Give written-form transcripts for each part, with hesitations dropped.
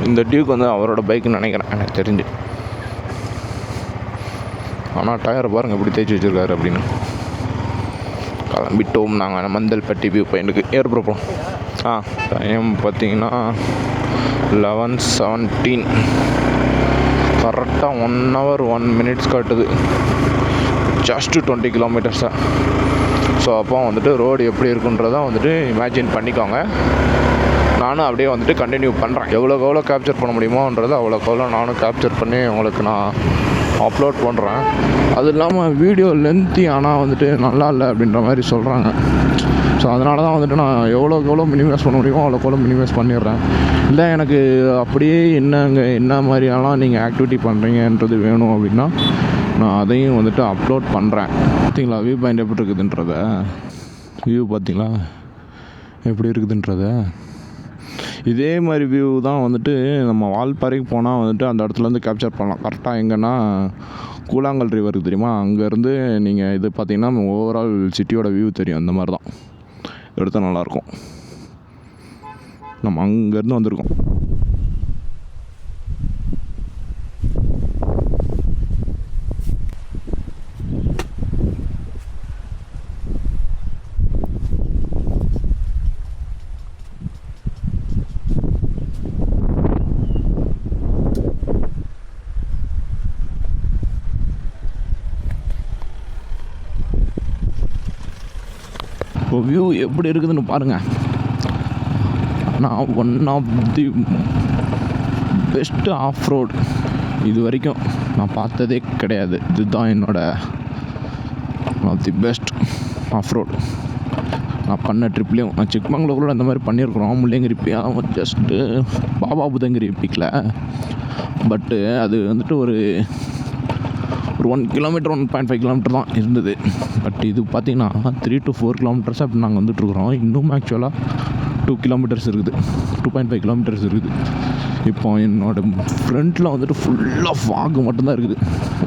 இந்த டியூக் வந்து அவரோட பைக்குன்னு நினைக்கிறேன் எனக்கு தெரிஞ்சு. ஆனால் டயரை பாருங்கள் எப்படி தேய்ச்சி வச்சுருக்காரு அப்படின்னு. கிளம்பிட்டோம் நாங்கள் மந்தல்பட்டி வியூ பாயிண்ட்டுக்கு. ஏற்படுப்போம். டைம் பார்த்தீங்கன்னா 11:17. கரெக்டாக 1 hour 1 minutes காட்டுது. ஜஸ்ட்டு 20 kilometers தான். ஸோ அப்போ வந்துட்டு ரோடு எப்படி இருக்குன்றதான் வந்துட்டு இமேஜின் பண்ணிக்கோங்க. நானும் அப்படியே வந்துட்டு கண்டினியூ பண்ணுறேன். எவ்வளோக்கு எவ்வளோ கேப்சர் பண்ண முடியுமோன்றது அவ்வளோக்கு எவ்வளோ நானும் கேப்சர் பண்ணி உங்களுக்கு நான் அப்லோட் பண்ணுறேன். அது இல்லாமல் வீடியோ லென்த்தி ஆனால் வந்துட்டு நல்லா இல்லை அப்படின்ற மாதிரி சொல்கிறாங்க. ஸோ அதனால தான் வந்துட்டு நான் எவ்வளோக்கு எவ்வளோ மினிமைஸ் பண்ண முடியுமோ அவ்வளோக்கு எவ்வளோ மினிமைஸ் பண்ணிடுறேன். இல்லை எனக்கு அப்படியே என்ன மாதிரியெல்லாம் நீங்கள் ஆக்டிவிட்டி பண்ணுறீங்கன்றது வேணும் அப்படின்னா நான் அதையும் வந்துட்டு அப்லோட் பண்ணுறேன். பார்த்தீங்களா வியூ பாயிண்ட் எப்படி இருக்குதுன்றத, வியூ பார்த்தீங்களா எப்படி இருக்குதுன்றத. இதே மாதிரி வியூ தான் வந்துட்டு நம்ம வால்பாறைக்கு போனால் வந்துட்டு அந்த இடத்துலேருந்து கேப்சர் பண்ணலாம். கரெக்டாக எங்கன்னா கூழாங்கல் ரிவருக்கு தெரியுமா, அங்கேருந்து நீங்கள் இது பார்த்தீங்கன்னா ஓவரால் சிட்டியோட வியூ தெரியும். அந்த மாதிரி தான் எடுத்தால் நல்லாயிருக்கும். நம்ம அங்கேருந்து வந்திருக்கோம். இப்போ வியூ எப்படி இருக்குதுன்னு பாருங்கள். நான் one of the best of road இது வரைக்கும் நான் பார்த்ததே கிடையாது. இதுதான் என்னோட one of the best of road நான் பண்ண ட்ரிப்லேயும். நான் சிக்மங்களூரில் அந்த மாதிரி பண்ணியிருக்கிறோம். முள்ளங்கிரி ஜஸ்ட்டு பாபா புதங்கிரி பீக்கில். பட்டு அது வந்துட்டு ஒரு 1 kilometer 1.5 kilometer தான் இருந்தது. பட் இது பார்த்திங்கன்னா 3 to 4 kilometers அப்படி நாங்கள் வந்துட்டுருக்குறோம். இன்னும் ஆக்சுவலாக 2 kilometers இருக்குது, 2.5 kilometers இருக்குது. இப்போ என்னோடய ஃப்ரண்ட்டில் வந்துட்டு ஃபுல்லாக ஃபாகு மட்டும்தான் இருக்குது.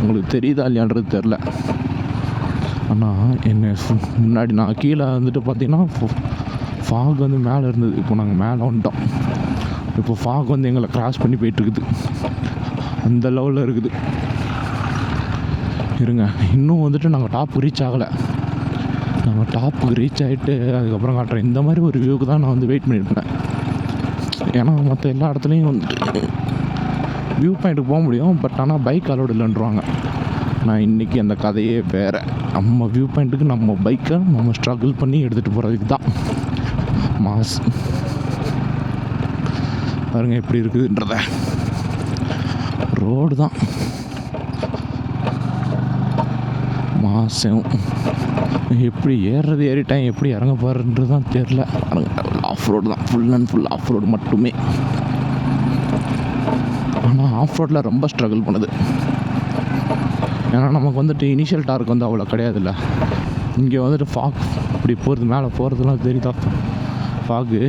உங்களுக்கு தெரியுதா இல்லையான்றது தெரில. ஆனால் என்ன முன்னாடி நான் கீழே வந்துட்டு பார்த்திங்கன்னா ஃபாக் வந்து மேலே இருந்தது. இப்போ நாங்கள் மேலே வந்துட்டோம். இப்போ ஃபாக் வந்து எங்களை கிராஸ் பண்ணி போயிட்டுருக்குது. அந்த லெவலில் இருக்குது. இருங்க, இன்னும் வந்துட்டு நாங்கள் டாப்புக்கு ரீச் ஆகலை. நாங்கள் டாப்புக்கு ரீச் ஆகிட்டு அதுக்கப்புறம் காட்டுறேன். இந்த மாதிரி ஒரு வியூக்கு தான் நான் வந்து வெயிட் பண்ணியிருந்தேன். ஏன்னா மற்ற எல்லா இடத்துலையும் வந்துட்டு வியூ பாயிண்ட்டுக்கு போக முடியும். பட் ஆனால் பைக் அலோடு இல்லைன்றாங்க. நான் இன்றைக்கி அந்த கதையே வேறு. நம்ம வியூ பாயிண்ட்டுக்கு நம்ம பைக்கை நம்ம ஸ்ட்ரகிள் பண்ணி எடுத்துகிட்டு போகிறதுக்கு தான் மாஸ். பாருங்க எப்படி இருக்குதுன்றத. ரோடு தான் மாசம். எப்படி ஏறுறது ஏறிட்டேன், எப்படி இறங்க போகிறன்றது தான் தெரில. ஆஃப் ரோடு தான், full and full off road மட்டுமே. ஆனால் ஆஃப் ரோட்டில் ரொம்ப ஸ்ட்ரகிள் பண்ணுது. ஏன்னா நமக்கு வந்துட்டு இனிஷியல் டார்க் வந்து அவ்வளோ கிடையாதுல்ல. இங்கே வந்துட்டு ஃபாக் இப்படி போகிறது, மேலே போகிறதுலாம் தெரியுதா ஃபாகு.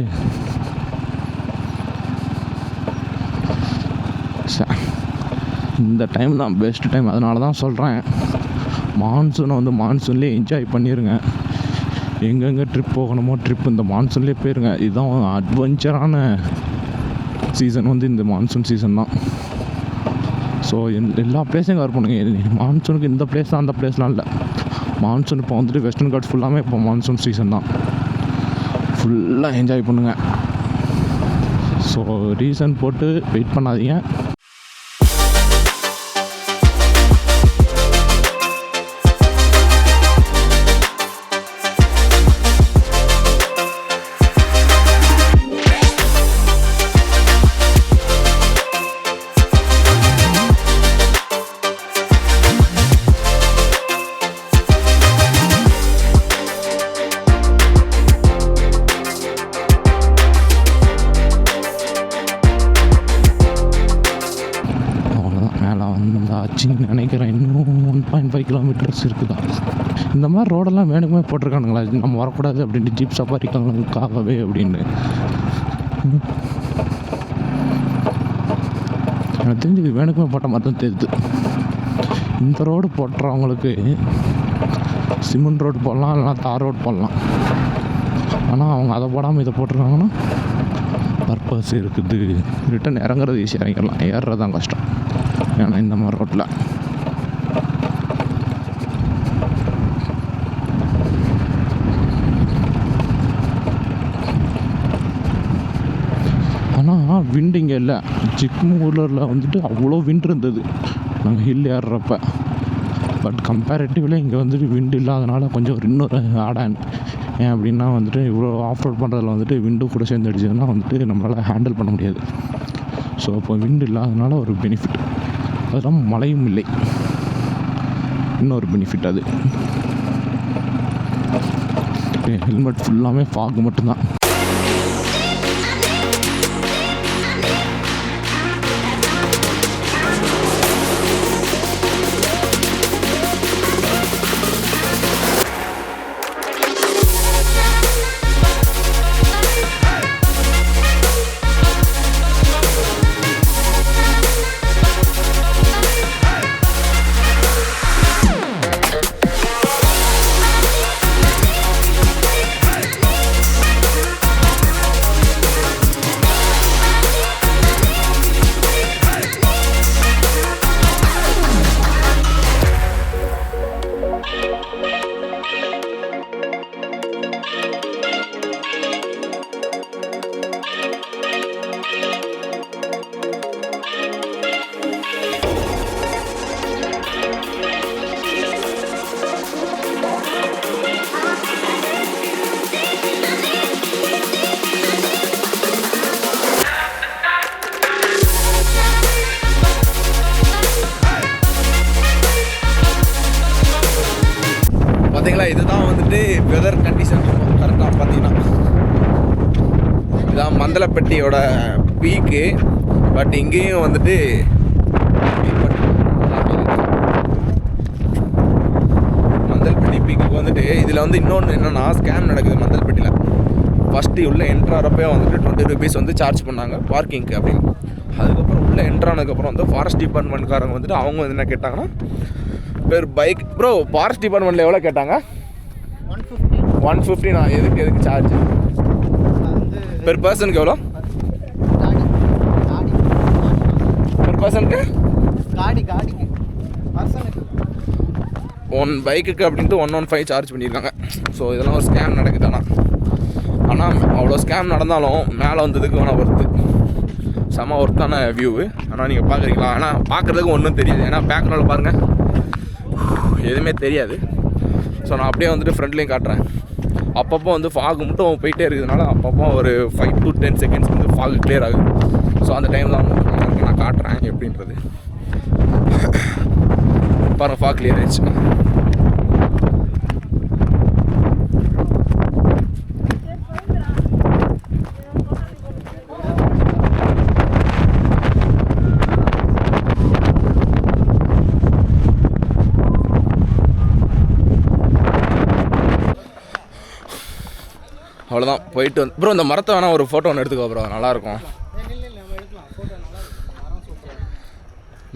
இந்த டைம் தான் பெஸ்ட் டைம். அதனால தான் சொல்கிறேன், மான்சூனை வந்து மான்சூன்லேயே என்ஜாய் பண்ணிடுங்க. எங்கெங்கே ட்ரிப் போகணுமோ ட்ரிப் இந்த மான்சூன்லேயே போயிருங்க. இதுதான் அட்வென்ச்சரான சீசன் வந்து இந்த மான்சூன் சீசன் தான். ஸோ எல்லா பிளேஸையும் கவர் பண்ணுங்க. மான்சூனுக்கு இந்த பிளேஸ் தான் அந்த பிளேஸ்லாம் இல்லை. மான்சூன் இப்போ வந்துட்டு வெஸ்டர்ன் காட்ஸ் ஃபுல்லாமே இப்போ மான்சூன் சீசன் தான். ஃபுல்லாக என்ஜாய் பண்ணுங்கள். ஸோ ரீசன் போட்டு வெயிட் பண்ணாதீங்க. ஆச்சுன்னு நினைக்கிறேன். இன்னும் 1.5 kilometers இருக்குதா. இந்த மாதிரி ரோடெல்லாம் வேணுக்குமே போட்டிருக்கானுங்களா, நம்ம வரக்கூடாது அப்படின்ட்டு ஜீப் சஃபாரிக்காகவே அப்படின்னு. எனக்கு தெரிஞ்சு இது வேணுக்குமே போட்ட மாதிரி தான் தெரியுது. இந்த ரோடு போட்டுறவங்களுக்கு சிமெண்ட் ரோடு போடலாம், இல்லைனா தார் ரோடு போடலாம். ஆனால் அவங்க அதை போடாமல் இதை போட்டிருக்காங்கன்னா பர்பஸ் இருக்குது. ரிட்டன் இறங்குறது ஈஸியாக இறங்கிடலாம், ஏறுறது தான் கஷ்டம். ஏன்னா இந்த மாதிரி ரோட்டில் ஆனால் விண்டு இங்கே இல்லை. சிக்மங்களூரில் வந்துட்டு அவ்வளோ விண்டு இருந்தது நாங்கள் ஹில் ஏறுறப்ப. பட் கம்பேரிட்டிவ்லி இங்கே வந்துட்டு விண்டு இல்லாதனால கொஞ்சம் ஒரு இன்னொரு ஆடான். ஏன் அப்படின்னா வந்துட்டு இவ்வளோ ஆஃப் ரோட் பண்ணுறதுல வந்துட்டு விண்டு கூட சேர்ந்து அடிச்சதுன்னா வந்துட்டு நம்மளால் ஹேண்டில் பண்ண முடியாது. ஸோ அப்போ விண்டு இல்லாதனால ஒரு பெனிஃபிட். அதெல்லாம் மழையும் இல்லை, இன்னொரு பெனிஃபிட் அது. ஹெல்மெட் ஃபுல்லாமே ஃபாக் மட்டும்தான். பார்த்தீங்களா, இதுதான் வந்துட்டு வெதர் கண்டிஷன் கரெக்டாக பார்த்தீங்கன்னா. இதுதான் மந்தலப்பட்டியோட பீக்கு. பட் இங்கேயும் வந்துட்டு மந்தல்பட்டி பீக்குக்கு வந்துட்டு இதில் வந்து இன்னொன்று என்னென்னா ஸ்கேம் நடக்குது மந்தல்பட்டியில். ஃபஸ்ட்டு உள்ளே என்ட்ராகிறப்பே வந்துட்டு 20 rupees வந்து சார்ஜ் பண்ணாங்க பார்க்கிங்க்கு அப்படின்னு. அதுக்கப்புறம் உள்ளே என்ட்ரானதுக்கப்புறம் வந்து ஃபாரஸ்ட் டிபார்ட்மெண்ட்காரங்க வந்துட்டு அவங்க வந்து என்ன கேட்டாங்கன்னா, பெர் பைக் ப்ரோ ஃபாரஸ்ட் டிபார்ட்மெண்ட்டில் எவ்வளோ கேட்டாங்க? 150. நான் எதுக்கு சார்ஜ்? பெர் பர்சனுக்கு எவ்வளோ? பெர் பர்சனுக்கு ஒன் பைக்குக்கு அப்படின்ட்டு 115 சார்ஜ் பண்ணியிருக்காங்க. ஸோ இதெல்லாம் ஒரு ஸ்கேம் நடக்குது. ஆனால் அவ்வளோ ஸ்கேம் நடந்தாலும் மேலே வந்ததுக்கு வேணால் ஒர்த்து, செம ஒர்த்தான வியூவு. ஆனால் நீங்கள் பார்க்குறீங்களா? ஆனால் பார்க்குறதுக்கு ஒன்றும் தெரியாது, ஏன்னா பேக்ரவுண்டில் பாருங்கள் எதுவுமே தெரியாது. ஸோ நான் அப்படியே வந்துட்டு ஃப்ரண்ட்லேயும் காட்டுறேன். அப்பப்போ வந்து ஃபாக் மட்டும் போயிட்டே இருக்கிறதுனால அப்பப்போ ஒரு 5 to 10 seconds வந்து ஃபாக் கிளியர் ஆகுது. ஸோ அந்த டைம் தான் நான் காட்டுறேன் எப்படின்றது. பாருங்கள், ஃபாக் கிளியர் ஆயிடுச்சு. அவ்வளோதான் போயிட்டு வந்து ப்ரோ இந்த மரத்தை வேணால் ஒரு ஃபோட்டோ ஒன்று எடுத்துக்கோ ப்ரோ, நல்லாயிருக்கும்.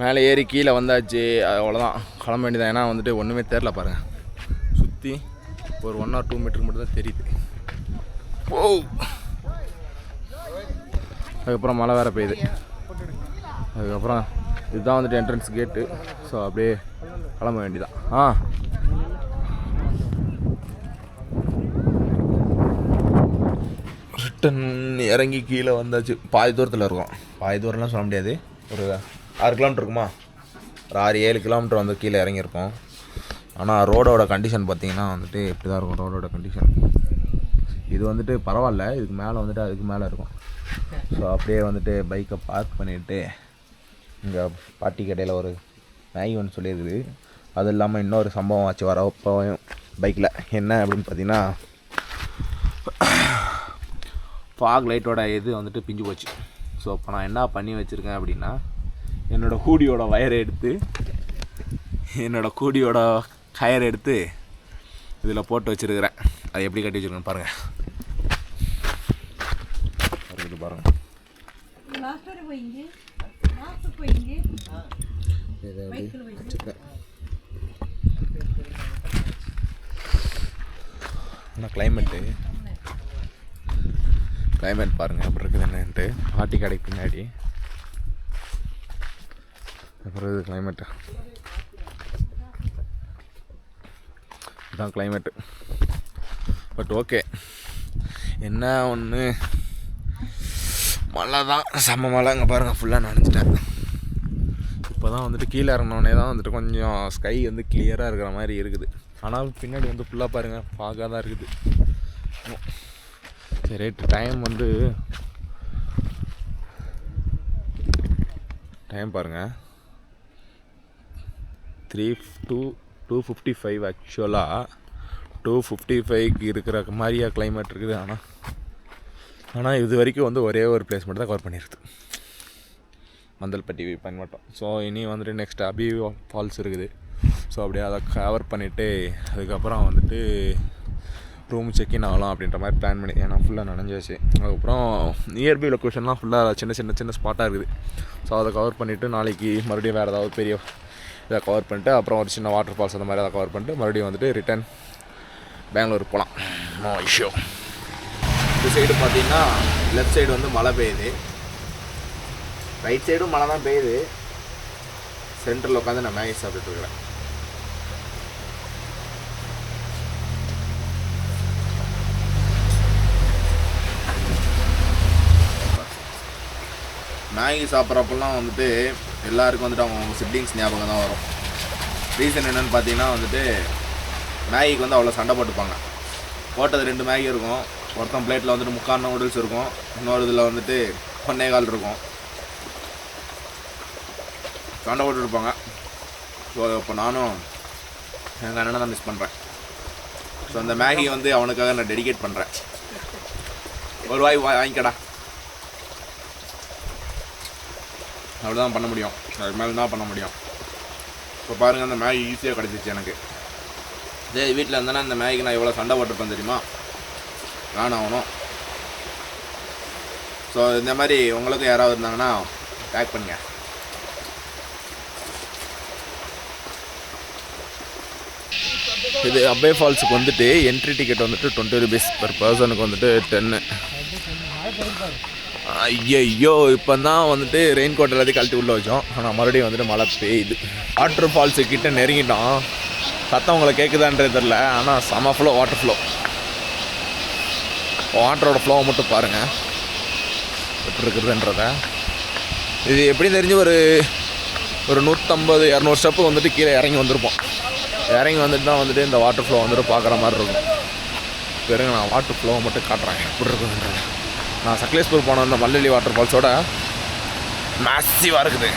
மேலே ஏறி கீழே வந்தாச்சு, அவ்வளோதான் கிளம்ப வேண்டியதான். ஏன்னா வந்துட்டு ஒன்றுமே தெரில பாருங்கள், சுற்றி ஒரு 1 or 2 மீட்டருக்கு மட்டும் தான் தெரியுது. ஓ, அதுக்கப்புறம் மழை வேறு பெய்யுது. அதுக்கப்புறம் இதுதான் வந்துட்டு என்ட்ரன்ஸ் கேட்டு. ஸோ அப்படியே கிளம்ப வேண்டியதான். ரிட்டன் இறங்கி கீழே வந்தாச்சு. பாதி தூரத்தில் இருக்கும், பாதி தூரம்லாம் சொல்ல முடியாது, ஒரு 6 கிலோமீட்டர் இருக்குமா, ஒரு 6-7 கிலோமீட்டர் வந்து கீழே இறங்கியிருக்கோம். ஆனால் ரோடோட கண்டிஷன் பார்த்திங்கன்னா வந்துட்டு இப்படி தான் இருக்கும் ரோடோட கண்டிஷன். இது வந்துட்டு பரவாயில்ல, இதுக்கு மேலே வந்துட்டு அதுக்கு மேலே இருக்கும். ஸோ அப்படியே வந்துட்டு பைக்கை பார்க் பண்ணிவிட்டு இங்கே பாட்டி கடையில் ஒரு மேகி ஒன்று சொல்லியிருக்குது. அது இல்லாமல் இன்னொரு சம்பவம் ஆச்சு வரப்போயும் பைக்கில். என்ன அப்படின்னு பார்த்தீங்கன்னா, ஃபாக் லைட்டோட இது வந்துட்டு பிஞ்சு போச்சு. ஸோ இப்போ நான் என்ன பண்ணி வச்சுருக்கேன் அப்படின்னா, என்னோடய ஹூடியோட கயரை எடுத்து இதில் போட்டு வச்சுருக்கிறேன். அதை எப்படி கட்டி வச்சுருக்கேன்னு பாருங்கள். பாருங்கள் வச்சுருக்கேன். ஆனால் கிளைமேட்டு கிளைமேட் பாருங்கள் எப்படி இருக்குது என்னன்ட்டு. பாட்டி கடைக்கு பின்னாடி அப்புறம் இது கிளைமேட்டு, இதுதான் கிளைமேட்டு. பட் ஓகே, என்ன ஒன்று மழை தான், செம்ம மழை. அங்கே பாருங்கள் ஃபுல்லாக நனைஞ்சிட்டேன். இப்போ தான் வந்துட்டு கீழே இறங்கினோடனே தான் வந்துட்டு கொஞ்சம் ஸ்கை வந்து கிளியராக இருக்கிற மாதிரி இருக்குது. ஆனால் பின்னாடி வந்து ஃபுல்லாக பாருங்கள் ஃபாகாக தான் இருக்குது. சரி ரைட்டு, டைம் பாருங்கள் 2:55. ஆக்சுவலாக 2:55க்கு இருக்கிற மாதிரியா கிளைமேட் இருக்குது. ஆனால் இது வரைக்கும் வந்து ஒரே ஒரு பிளேஸ் மட்டும் தான் கவர் பண்ணியிருக்குது, மந்தல்பட்டி வியூ பாயிண்ட் மட்டும். ஸோ இனி வந்துட்டு நெக்ஸ்ட் அபி ஃபால்ஸ் இருக்குது. ஸோ அப்படியே அதை கவர் பண்ணிவிட்டு அதுக்கப்புறம் வந்துட்டு ரூம் செக்இன் ஆகலாம் அப்படின்ற மாதிரி பிளான் பண்ணி, ஏன்னா ஃபுல்லாக நனைஞ்சாச்சு. அதுக்கப்புறம் நியர்பை லொக்கேஷன்லாம் ஃபுல்லாக சின்ன ஸ்பாட்டாக இருக்குது. ஸோ அதை கவர் பண்ணிவிட்டு நாளைக்கு மறுபடியும் வேறு ஏதாவது பெரிய இதை கவர் பண்ணிட்டு அப்புறம் ஒரு சின்ன வாட்டர் ஃபால்ஸ் அந்த மாதிரி அதை கவர் பண்ணிட்டு மறுபடியும் வந்துட்டு ரிட்டன் பெங்களூர் போகலாம். No issue. இந்த சைடு பார்த்தீங்கன்னா லெஃப்ட் சைடு வந்து மழை பெய்யுது, ரைட் சைடும் மழை தான் பெய்யுது. சென்டரில் உட்காந்து நான் மேகி சாப்பிட்டுட்டு இருக்கிறேன். மேகி சாப்பிட்றப்பெல்லாம் வந்துட்டு எல்லாருக்கும் வந்துட்டு அவங்க சிப்ளிங்ஸ் ஞாபகம் தான் வரும். ரீசன் என்னென்னு பார்த்தீங்கன்னா வந்துட்டு மேகிக்கு வந்து அவ்வளோ சண்டை போட்டுப்பாங்க. போட்டது 2 மேகி இருக்கும். ஒருத்தன் பிளேட்டில் வந்துட்டு 3/4 நூடுல்ஸ் இருக்கும், இன்னொரு இதில் வந்துட்டு 1.25 இருக்கும். சண்டை போட்டுருப்பாங்க. ஸோ இப்போ நானும் எங்கள் அண்ணனை தான் மிஸ் பண்ணுறேன். ஸோ அந்த மேகி வந்து அவனுக்காக நான் டெடிகேட் பண்ணுறேன். ஒரு வாங்கிக்கடா, அவ்வளோதான் பண்ண முடியும், அதுக்கு மேலே தான் பண்ண முடியும். இப்போ பாருங்கள், அந்த மேகி ஈஸியாக கிடச்சிச்சு எனக்கு. இதே வீட்டில் இருந்தேன்னா இந்த மேகிக்கு நான் எவ்வளோ சண்டை போட்டிருப்பேன் தெரியுமா, நானும் ஆகணும். ஸோ இந்த மாதிரி உங்களுக்கு யாராவது இருந்தாங்கன்னா பேக் பண்ணுங்க. இது அப்பே ஃபால்ஸுக்கு வந்துட்டு என்ட்ரி டிக்கெட் வந்துட்டு 20 rupees per பர்சனுக்கு வந்துட்டு 10. ஐயோ இப்போ தான் வந்துட்டு ரெயின் கோட் எல்லாத்தையும் கழட்டி உள்ளே வச்சோம். ஆனால் மறுபடியும் வந்துட்டு மழை பெய்யுது. வாட்டர் ஃபால்ஸு கிட்டே நெருங்கிட்டோம். சத்தம் உங்களை கேட்குதான்றது தெரில, ஆனால் செம ஃப்ளோ, வாட்டர் ஃப்ளோ. வாட்டரோட ஃப்ளோவை மட்டும் பாருங்கள் எப்படி இருக்குதுன்றத. இது எப்படி தெரிஞ்சு ஒரு 150-200 ஸ்டெப்பு வந்துட்டு கீழே இறங்கி வந்திருப்போம். இறங்கி வந்துட்டு தான் வந்துட்டு இந்த வாட்டர் ஃப்ளோ வந்துட்டு பார்க்குற மாதிரி இருக்கும். பெருங்க நான் வாட்டர் ஃப்ளோவை மட்டும் காட்டுறேன் எப்படி இருக்குதுன்றது. நான் சக்லேஸ்பூர் போன அந்த மல்லி வாட்டர் ஃபால்ஸோட மேசிவாக இருக்குது.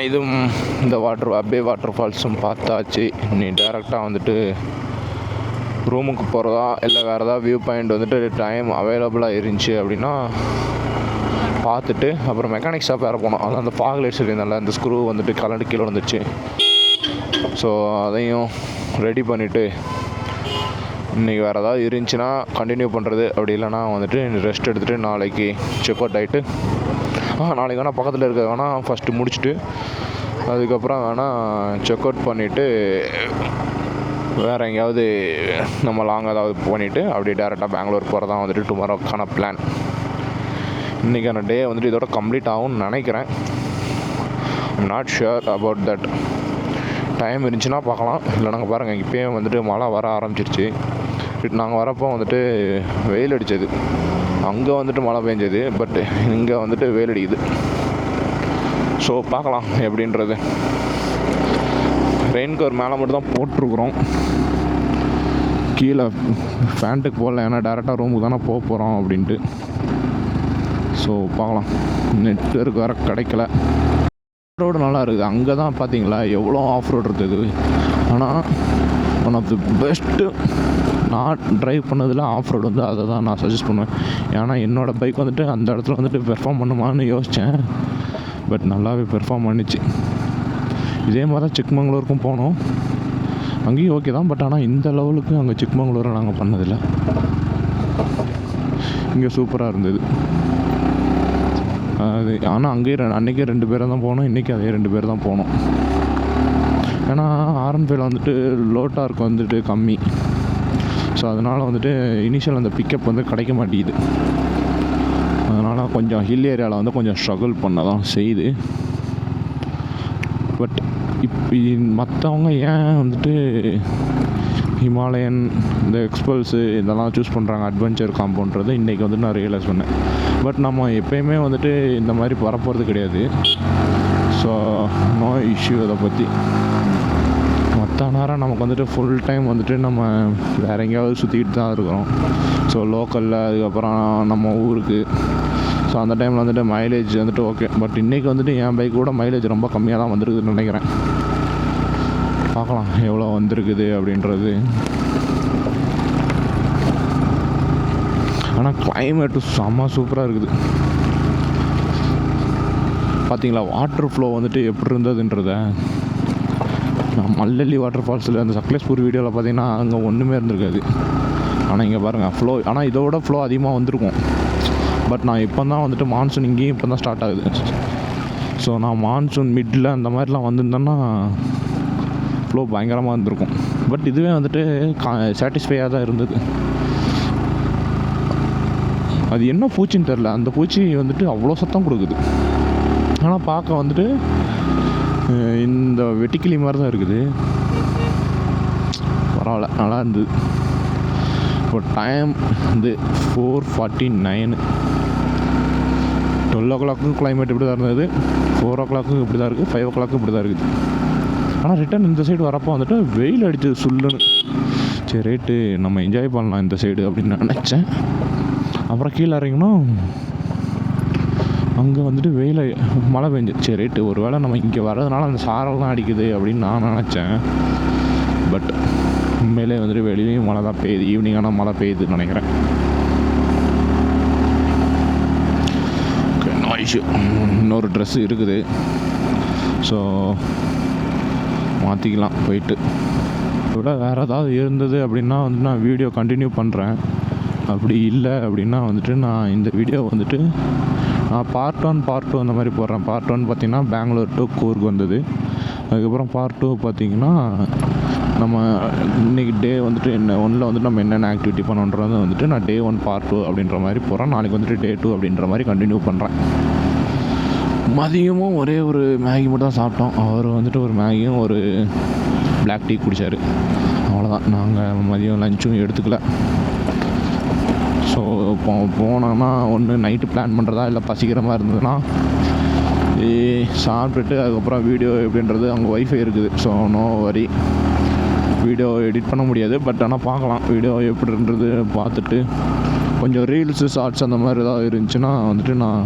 இதுவும் இந்த அப்பே வாட்டர் ஃபால்ஸும் பார்த்தாச்சு. நீ டேரெக்டாக வந்துட்டு ரூமுக்கு போகிறதா இல்லை வேறு ஏதாவது வியூ பாயிண்ட் வந்துட்டு டைம் அவைலபிளாக இருந்துச்சு அப்படின்னா பார்த்துட்டு அப்புறம் மெக்கானிக் ஷாப் வேறு போனோம். அது அந்த ஃபாக் லைட்ஸ் இருந்தால அந்த ஸ்க்ரூ வந்துட்டு கலண்டு கீழே வந்துச்சு. ஸோ அதையும் ரெடி பண்ணிவிட்டு இன்றைக்கி வேறு ஏதாவது இருந்துச்சுன்னா கண்டினியூ பண்ணுறது, அப்படி இல்லைனா வந்துட்டு ரெஸ்ட் எடுத்துகிட்டு நாளைக்கு செக் அவுட் ஆகிட்டு நாளைக்கு வேணால் பக்கத்தில் இருக்க வேணால் ஃபஸ்ட்டு முடிச்சுட்டு அதுக்கப்புறம் வேணால் செக் அவுட் பண்ணிவிட்டு வேறு எங்கேயாவது நம்ம லாங் ஏதாவது பண்ணிவிட்டு அப்படியே டேரெக்டாக பெங்களூர் போகிறதான் வந்துட்டு டுமாரோக்கான பிளான். இன்றைக்கான டே வந்துட்டு இதோட கம்ப்ளீட் ஆகும்னு நினைக்கிறேன். Not sure about that. Time இருந்துச்சுன்னா பார்க்கலாம். இல்லை நாங்கள் பாருங்கள் இப்போயே வந்துட்டு மழை வர ஆரம்பிச்சிருச்சு. நாங்கள் வரப்போ வந்துட்டு வெயில் அடித்தது, அங்கே வந்துட்டு மழை பெஞ்சது, பட் இங்கே வந்துட்டு வெயில் அடிக்குது. ஸோ பார்க்கலாம் எப்படின்றது. ரெயின் கவர் மேலே மட்டும் தான் போட்டிருக்குறோம், கீழே ஃபேண்ட்டுக்கு போடல, ஏன்னா டேரெக்டாக ரூமுக்கு தானே போக போகிறோம் அப்படின்ட்டு. ஸோ பார்க்கலாம். நெட்வொர்க் வர கிடைக்கல. ரோடு நல்லா இருக்குது. அங்கே தான் பார்த்தீங்களா எவ்வளோ ஆஃப் ரோடு இருக்குது. ஆனால் ஒன் ஆஃப் தி பெஸ்ட்டு நான் ட்ரைவ் பண்ணதில் ஆஃப் ரோடு வந்து அதை தான் நான் சஜஸ்ட் பண்ணுவேன். ஏன்னா என்னோடய பைக் வந்துட்டு அந்த இடத்துல வந்துட்டு பெர்ஃபார்ம் பண்ணுமான்னு யோசித்தேன், பட் நல்லாவே பெர்ஃபார்ம் பண்ணிச்சு. இதே மாதிரி தான் சிக்மங்களூருக்கும் போனோம், அங்கேயும் ஓகே தான். பட் ஆனால் இந்த லெவலுக்கு அங்கே சிக்மங்களூரை நாங்கள் பண்ணதில்லை. இங்கே சூப்பராக இருந்தது அது. ஆனால் அங்கேயே அன்றைக்கே 2 பேர் தான் போனோம், இன்றைக்கி அதே 2 பேர் தான் போனோம். ஏன்னா R15 வந்துட்டு லோ டார்க் வந்துட்டு கம்மி. ஸோ அதனால் வந்துட்டு இனிஷியல் அந்த பிக்கப் வந்து கிடைக்க மாட்டேங்குது. அதனால் கொஞ்சம் ஹில் ஏரியாவில் வந்து கொஞ்சம் ஸ்ட்ரகிள் பண்ண தான் செய்யுது. பட் இப்போ மற்றவங்க ஏன் வந்துட்டு ஹிமாலயன் இந்த எக்ஸ்பல்ஸு இதெல்லாம் சூஸ் பண்ணுறாங்க அட்வென்ச்சர் காம்போன்றது இன்றைக்கி வந்துட்டு நான் ரியலைஸ் பண்ணேன். பட் நம்ம எப்போயுமே வந்துட்டு இந்த மாதிரி வரப்போகிறது கிடையாது. ஸோ நோ இஷ்யூ அதை பற்றி. மற்ற நேரம் நமக்கு வந்துட்டு ஃபுல் டைம் வந்துட்டு நம்ம வேறு எங்கேயாவது சுற்றிக்கிட்டு தான் இருக்கிறோம். ஸோ லோக்கலில், அதுக்கப்புறம் நம்ம ஊருக்கு. ஸோ அந்த டைமில் வந்துட்டு மைலேஜ் வந்துட்டு ஓகே. பட் இன்றைக்கி வந்துட்டு என் பைக் கூட மைலேஜ் ரொம்ப கம்மியாக தான் வந்துருக்குதுன்னு நினைக்கிறேன். பார்க்கலாம் எவ்வளோ வந்திருக்குது அப்படின்றது. ஆனால் கிளைமேட்டு செம்ம சூப்பராக இருக்குது. பார்த்தீங்களா வாட்டர் ஃப்ளோ வந்துட்டு எப்படி இருந்ததுன்றத. நான் மல்லல்லி வாட்டர் ஃபால்ஸில் அந்த சக்லேஸ்பூர் வீடியோவில் பார்த்தீங்கன்னா அங்கே ஒன்றுமே இருந்திருக்காது. ஆனால் இங்கே பாருங்கள் ஃப்ளோ, ஆனால் இதோட ஃப்ளோ அதிகமாக வந்திருக்கும். பட் நான் இப்போ தான் வந்துட்டு மான்சூன் இங்கேயும் இப்போ தான் ஸ்டார்ட் ஆகுது. ஸோ நான் மான்சூன் மிட்டில் அந்த மாதிரிலாம் வந்திருந்தேன்னா ஃப்ளோ பயங்கரமாக இருந்திருக்கும். பட் இதுவே வந்துட்டு சாட்டிஸ்ஃபையாக தான் இருந்தது. அது என்ன பூச்சின்னு தெரில, அந்த பூச்சி வந்துட்டு அவ்வளோ சத்தம் கொடுக்குது. ஆனால் பார்க்க வந்துட்டு இந்த வெட்டிக்கிளி மாதிரி தான் இருக்குது. பரவாயில்ல, நல்லா இருந்தது. இப்போ டைம் வந்து 4:49. 12 o'clock கிளைமேட் இப்படி தான் இருந்தது, 4 o'clock இப்படி தான் இருக்குது, 5 o'clock இப்படி தான் இருக்குது. ஆனால் ரிட்டன் இந்த சைடு வரப்போ வந்துட்டு வெயில் அடித்தது சுல்லுன்னு. சரி ரேட்டு நம்ம என்ஜாய் பண்ணலாம் இந்த சைடு அப்படின்னு நினச்சேன். அப்புறம் கீழே இறங்கினோம், அங்கே வந்துட்டு வெயில் மழை பெஞ்சு. சரி ரேட்டு ஒரு வேளை நம்ம இங்கே வர்றதுனால அந்த சாரல் அடிக்குது அப்படின்னு நான் நினச்சேன். பட் உண்மையிலே வந்துட்டு வெளியிலையும் மழை தான் பெய்யுது. ஈவினிங் ஆனால் மழை பெய்யுதுன்னு நினைக்கிறேன். Okay, no issue. இன்னொரு ட்ரெஸ்ஸு இருக்குது, ஸோ மாற்றிக்கலாம் போயிட்டு. இதோட வேறு ஏதாவது இருந்தது அப்படின்னா வந்துட்டு நான் வீடியோ கண்டினியூ பண்ணுறேன். அப்படி இல்லை அப்படின்னா வந்துட்டு நான் இந்த வீடியோ வந்துட்டு நான் பார்ட் 1 பார்ட் 2 அந்த மாதிரி போடுறேன். பார்ட் 1 பார்த்திங்கன்னா பெங்களூர் டு கூர்க் வந்தது. அதுக்கப்புறம் பார்ட் 2 பார்த்திங்கன்னா நம்ம இன்றைக்கி டே வந்துட்டு என்ன ஒன்றில் வந்துட்டு நம்ம என்னென்ன ஆக்டிவிட்டி பண்ணுன்றது வந்துட்டு நான் டே 1 பார்ட் 2 அப்படின்ற மாதிரி போகிறேன். நாளைக்கு வந்துட்டு டே 2 அப்படின்ற மாதிரி கண்டினியூ பண்ணுறேன். மதியமும் ஒரே ஒரு மேகி மட்டும் தான் சாப்பிட்டோம். அவர் வந்துட்டு ஒரு மேகியும் ஒரு பிளாக் டீ குடித்தார். அவ்வளோதான். நாங்கள் மதியம் லஞ்சும் எடுத்துக்கல. ஸோ இப்போ போனோன்னா ஒன்று நைட்டு பிளான் பண்ணுறதா, இல்லை பசிக்கிற மாதிரி இருந்ததுன்னா சாப்பிட்டுட்டு அதுக்கப்புறம் வீடியோ எப்படின்றது அங்கே ஒய்ஃபை இருக்குது. So no worry, video edit பண்ண முடியாது. பட் ஆனால் பார்க்கலாம் வீடியோ எப்படின்றது பார்த்துட்டு கொஞ்சம் ரீல்ஸு ஷார்ட்ஸ் அந்த மாதிரி ஏதாவது இருந்துச்சுன்னா வந்துட்டு நான்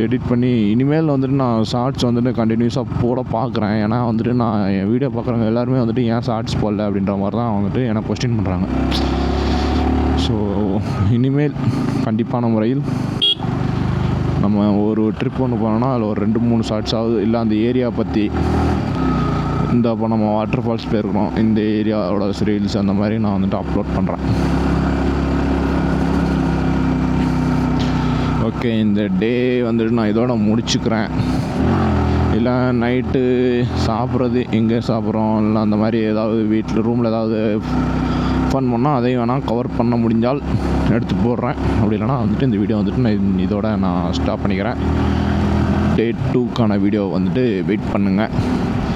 எடிட் பண்ணி இனிமேல் வந்துட்டு நான் ஷார்ட்ஸ் வந்துட்டு கண்டினியூஸாக போட பார்க்குறேன். ஏன்னா வந்துட்டு நான் என் வீடியோ பார்க்குறவங்க எல்லாருமே வந்துட்டு ஏன் ஷார்ட்ஸ் போடல அப்படின்ற மாதிரி தான் வந்துட்டு எனக்கு கொஸ்டின் பண்ணுறாங்க. ஸோ இனிமேல் கண்டிப்பான முறையில் நம்ம ஒரு ட்ரிப் ஒன்று போனோன்னா அதில் ஒரு 2-3 ஷார்ட்ஸ் ஆகுது, இல்லை அந்த ஏரியா பற்றி, இந்த இப்போ நம்ம வாட்டர் ஃபால்ஸ் போயிருக்கிறோம், இந்த ஏரியாவோட ரீல்ஸ் அந்த மாதிரி நான் வந்துட்டு அப்லோட் பண்ணுறேன். ஓகே, இந்த டே வந்துட்டு நான் இதோட முடிச்சுக்கிறேன். இல்லை நைட்டு சாப்பிட்றது எங்கே சாப்பிட்றோம், இல்லை அந்த மாதிரி ஏதாவது வீட்டில் ரூமில் ஏதாவது ஃபன் பண்ணால் அதையும் வேணால் கவர் பண்ண முடிஞ்சால் எடுத்து போடுறேன். அப்படி இல்லைனா வந்துட்டு இந்த வீடியோ வந்துட்டு நான் இதோட நான் ஸ்டாப் பண்ணிக்கிறேன். டே 2க்கான வீடியோ வந்துட்டு வெயிட் பண்ணுங்கள்.